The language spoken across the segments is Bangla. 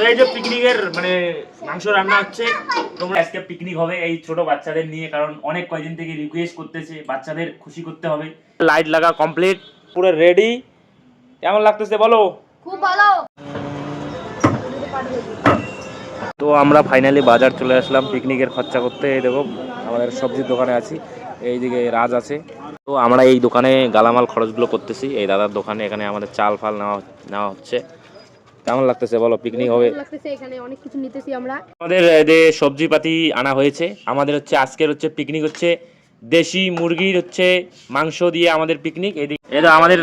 তো এই যে পিকনিকের মানে মাংস রান্না হচ্ছে, তোমরা আজকে পিকনিক হবে এই ছোট বাচ্চাদের নিয়ে, কারণ অনেক কয়দিন থেকে রিকোয়েস্ট করতেছে বাচ্চাদের খুশি করতে হবে। লাইট লাগা কমপ্লিট, পুরো রেডি। কেমন লাগতেছে বলো? খুব ভালো। তো আমরা ফাইনালি বাজার চলে আসলাম পিকনিকের খরচা করতে। এই দেখো আমাদের সবজির দোকানে আছি, এইদিকে রাজ আছে। তো আমরা এই দোকানে গালামাল খরচগুলো করতেছি, এই দাদার দোকানে। এখানে আমাদের চাল ফাল নেওয়া হচ্ছে। কেমন লাগতেছে বলো? পিকনিক হবে, এখানে অনেক কিছু নিতেছি আমরা। আমাদের যে সবজিপাতি আনা হয়েছে। আমাদের হচ্ছে আজকের হচ্ছে পিকনিক হচ্ছে দেশি মুরগির হচ্ছে মাংস দিয়ে আমাদের পিকনিক। এটা আমাদের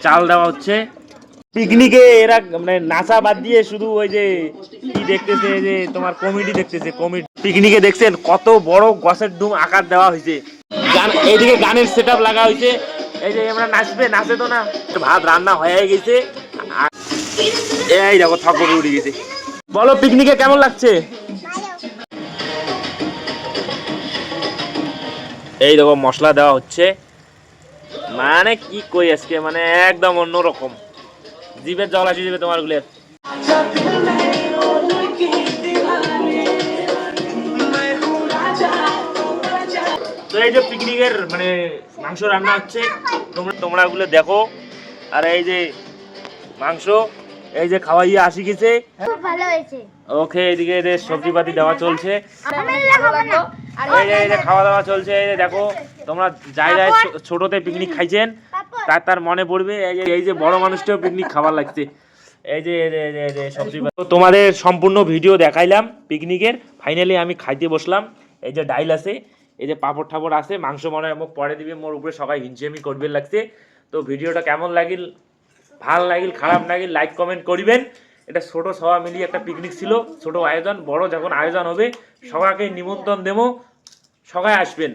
চাল দেওয়া হচ্ছে পিকনিকে। এরা মানে নাচা বাদ দিয়ে শুধু ওই যে কি দেখতেছে, যে তোমার কমেডি দেখতেছে। কমেডি পিকনিকে দেখছেন কত বড় গছের ডুম আকার দেওয়া হয়েছে। গান এইদিকে গানের সেট আপ লাগা হয়েছে। এই যে আমরা নাচবে, নাচে তো না। ভাত রান্না হয়ে গেছে, এই দেখো থক করে উঠে গেছে। বলো পিকনিকে কেমন লাগছে? এই দেখো মশলা দেওয়া হচ্ছে, মানে কি কই আজকে মানে একদম অন্যরকম। জিভে জল আসে যাবে তোমার গুলো। তো এই যে পিকনিকের মানে মাংস রান্না হচ্ছে, তোমরা গুলো দেখো। আর এই যে মাংস, এই যে খাওয়াইয়া আসি গেছে, খুব ভালো হয়েছে। ওকে। এদিকে এদের সবজিপাতি দেওয়া চলছে, এই যে খাওয়া দাওয়া চলছে। এই যে দেখো তোমরা জায়গায় ছোটতে পিকনিক খাইছেন, তার মনে পড়বে। এই যে বড় মানুষটাও পিকনিক খাবার লাগছে। এই যে সবজি তোমাদের সম্পূর্ণ ভিডিও দেখাইলাম পিকনিকের। ফাইনালি আমি খাইতে বসলাম। এই যে ডাইল আছে, এই যে পাপড় ঠাপড় আছে, মাংস মনে হয় পরে দিবে মোর উপরে, সবাই হিংসেমি করবে লাগছে। তো ভিডিওটা কেমন লাগিল, ভাল লাগিল খারাপ লাগিল, লাইক কমেন্ট করিবেন। এটা ছোট সবাই মিলিয়ে একটা পিকনিক ছিল, ছোট আয়োজন। বড় যখন আয়োজন হবে সবাইকে নিমন্ত্রণ দেবো, সবাই আসবেন।